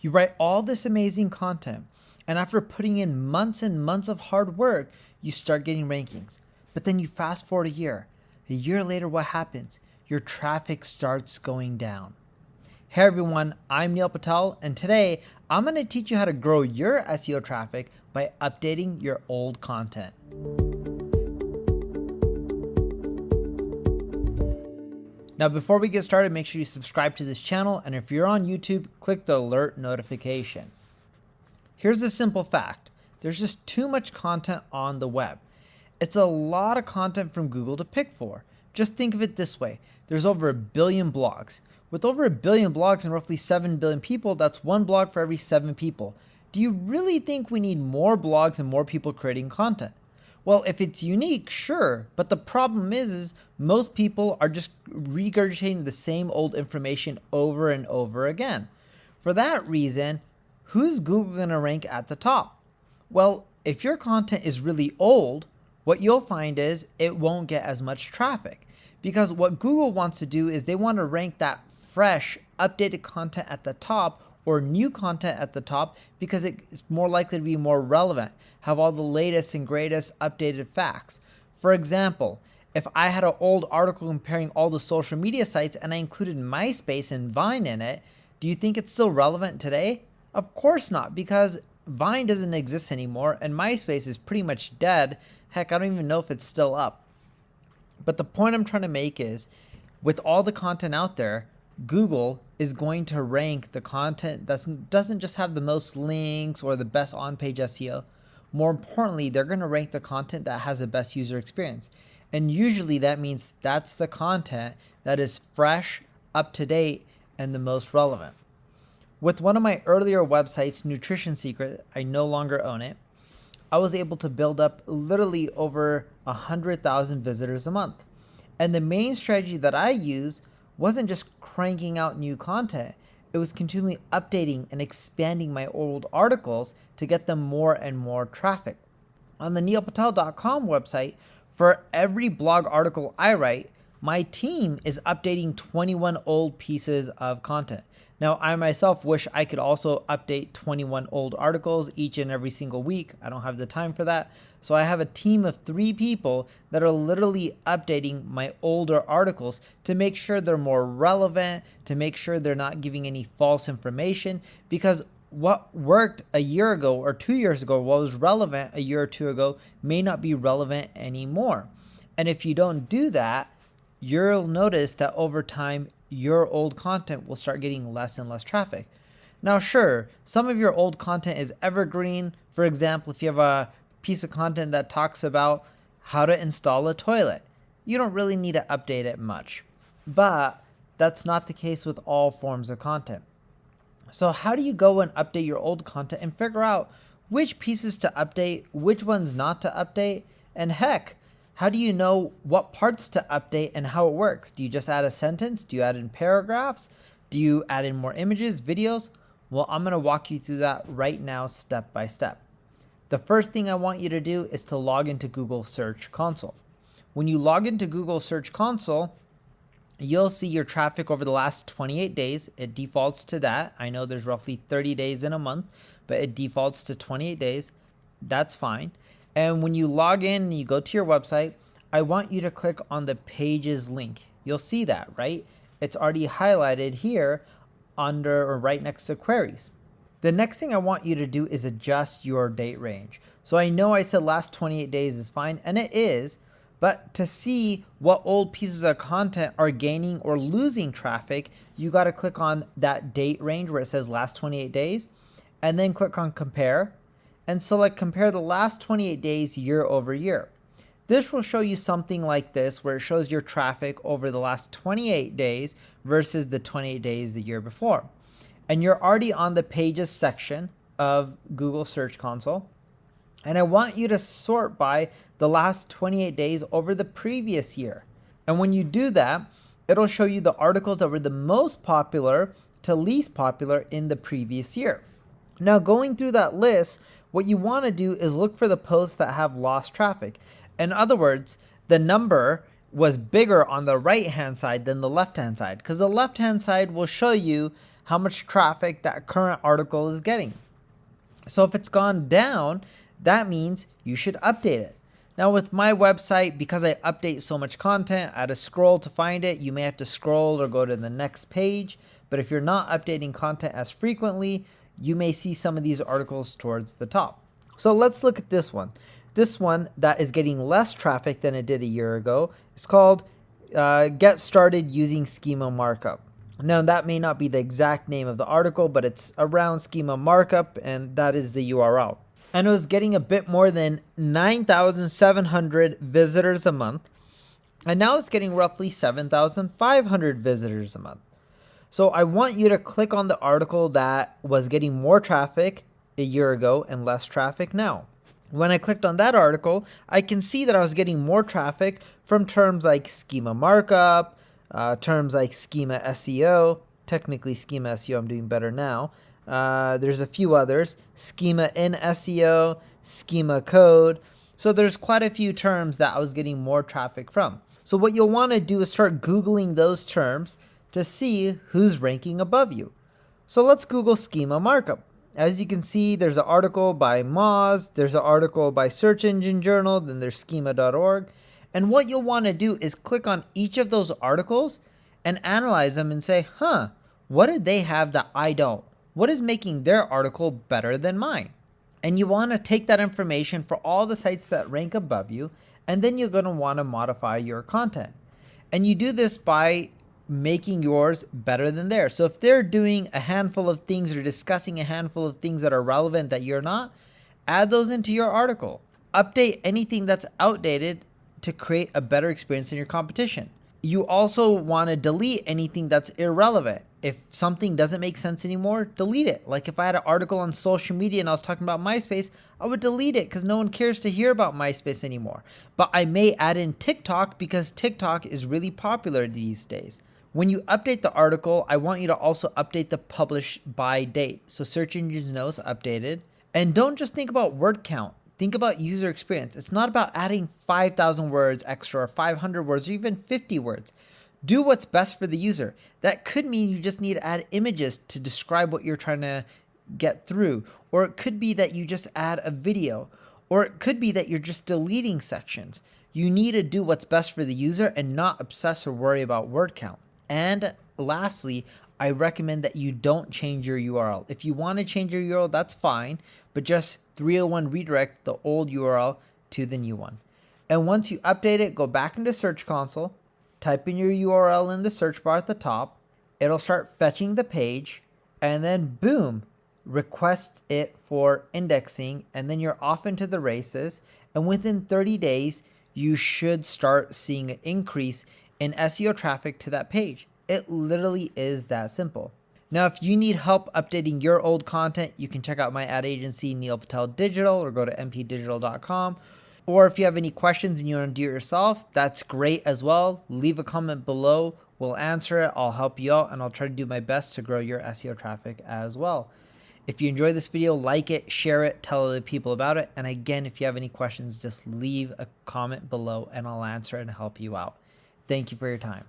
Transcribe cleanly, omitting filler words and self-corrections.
You write all this amazing content, and after putting in months and months of hard work, you start getting rankings. But then you fast forward a year. A year later, what happens? Your traffic starts going down. Hey everyone, I'm Neil Patel, and today I'm going to teach you how to grow your SEO traffic by updating your old content. Now, before we get started, make sure you subscribe to this channel, and if you're on YouTube, click the alert notification. Here's a simple fact. There's just too much content on the web. It's a lot of content from Google to pick for. Just think of it this way. There's over 1 billion blogs. With over 1 billion blogs and roughly 7 billion people, that's one blog for every 7 people. Do you really think we need more blogs and more people creating content? Well, if it's unique, sure, but the problem is most people are just regurgitating the same old information over and over again. For that reason, who's Google going to rank at the top? Well, if your content is really old, what you'll find is it won't get as much traffic, because what Google wants to do is they want to rank that fresh, updated content at the top or new content at the top because it's more likely to be more relevant, have all the latest and greatest updated facts. For example, if I had an old article comparing all the social media sites and I included MySpace and Vine in it, do you think it's still relevant today? Of course not, because Vine doesn't exist anymore and MySpace is pretty much dead. Heck, I don't even know if it's still up. But the point I'm trying to make is, with all the content out there, Google is going to rank the content that doesn't just have the most links or the best on-page SEO. More importantly, they're going to rank the content that has the best user experience. And usually that means that's the content that is fresh, up to date, and the most relevant. With one of my earlier websites, Nutrition Secret, I no longer own it, I was able to build up literally over 100,000 visitors a month. And the main strategy that I used wasn't just cranking out new content. It was continually updating and expanding my old articles to get them more and more traffic. On the neilpatel.com website, for every blog article I write, my team is updating 21 old pieces of content. Now, I myself wish I could also update 21 old articles each and every single week. I don't have the time for that. So I have a team of 3 people that are literally updating my older articles to make sure they're more relevant, to make sure they're not giving any false information, because what worked a year ago or 2 years ago, what was relevant a year or 2 ago, may not be relevant anymore. And if you don't do that, you'll notice that over time, your old content will start getting less and less traffic. Now, sure, some of your old content is evergreen. For example, if you have a piece of content that talks about how to install a toilet, you don't really need to update it much. But that's not the case with all forms of content. So how do you go and update your old content and figure out which pieces to update, which ones not to update, and heck, how do you know what parts to update and how it works? Do you just add a sentence? Do you add in paragraphs? Do you add in more images, videos? Well, I'm going to walk you through that right now, step by step. The first thing I want you to do is to log into Google Search Console. When you log into Google Search Console, you'll see your traffic over the last 28 days. It defaults to that. I know there's roughly 30 days in a month, but it defaults to 28 days. That's fine. And when you log in and you go to your website, I want you to click on the pages link. You'll see that, right? It's already highlighted here under or right next to queries. The next thing I want you to do is adjust your date range. So I know I said last 28 days is fine, and it is, but to see what old pieces of content are gaining or losing traffic, you got to click on that date range where it says last 28 days, and then click on compare. And select compare the last 28 days year over year. This will show you something like this, where it shows your traffic over the last 28 days versus the 28 days the year before. And you're already on the pages section of Google Search Console. And I want you to sort by the last 28 days over the previous year. And when you do that, it'll show you the articles that were the most popular to least popular in the previous year. Now, going through that list, what you want to do is look for the posts that have lost traffic. In other words, the number was bigger on the right-hand side than the left-hand side, because the left-hand side will show you how much traffic that current article is getting. So if it's gone down, that means you should update it. Now with my website, because I update so much content, I had to scroll to find it. You may have to scroll or go to the next page. But if you're not updating content as frequently, you may see some of these articles towards the top. So let's look at this one. This one that is getting less traffic than it did a year ago is called Get Started Using Schema Markup. Now that may not be the exact name of the article, but it's around schema markup, and that is the URL. And it was getting a bit more than 9,700 visitors a month. And now it's getting roughly 7,500 visitors a month. So I want you to click on the article that was getting more traffic a year ago and less traffic now. When I clicked on that article, I can see that I was getting more traffic from terms like schema markup, terms like schema SEO. Technically schema SEO, I'm doing better now. There's a few others, schema in SEO, schema code. So there's quite a few terms that I was getting more traffic from. So what you'll want to do is start Googling those terms to see who's ranking above you. So let's Google schema markup. As you can see, there's an article by Moz, there's an article by Search Engine Journal, then there's schema.org. And what you'll want to do is click on each of those articles and analyze them and say, what do they have that I don't? What is making their article better than mine? And you want to take that information for all the sites that rank above you, and then you're going to want to modify your content. And you do this by making yours better than theirs. So if they're doing a handful of things or discussing a handful of things that are relevant that you're not, add those into your article. Update anything that's outdated to create a better experience than your competition. You also want to delete anything that's irrelevant. If something doesn't make sense anymore, delete it. Like if I had an article on social media and I was talking about MySpace, I would delete it because no one cares to hear about MySpace anymore. But I may add in TikTok because TikTok is really popular these days. When you update the article, I want you to also update the publish by date. So search engines know it's updated. And don't just think about word count. Think about user experience. It's not about adding 5,000 words extra or 500 words or even 50 words. Do what's best for the user. That could mean you just need to add images to describe what you're trying to get through. Or it could be that you just add a video. Or it could be that you're just deleting sections. You need to do what's best for the user and not obsess or worry about word count. And lastly, I recommend that you don't change your URL. If you want to change your URL, that's fine, but just 301 redirect the old URL to the new one. And once you update it, go back into Search Console, type in your URL in the search bar at the top, it'll start fetching the page, and then boom, request it for indexing, and then you're off into the races. And within 30 days, you should start seeing an increase in SEO traffic to that page. It literally is that simple. Now, if you need help updating your old content, you can check out my ad agency, Neil Patel Digital, or go to mpdigital.com. Or if you have any questions and you want to do it yourself, that's great as well. Leave a comment below. We'll answer it. I'll help you out, and I'll try to do my best to grow your SEO traffic as well. If you enjoyed this video, like it, share it, tell other people about it. And again, if you have any questions, just leave a comment below and I'll answer it and help you out. Thank you for your time.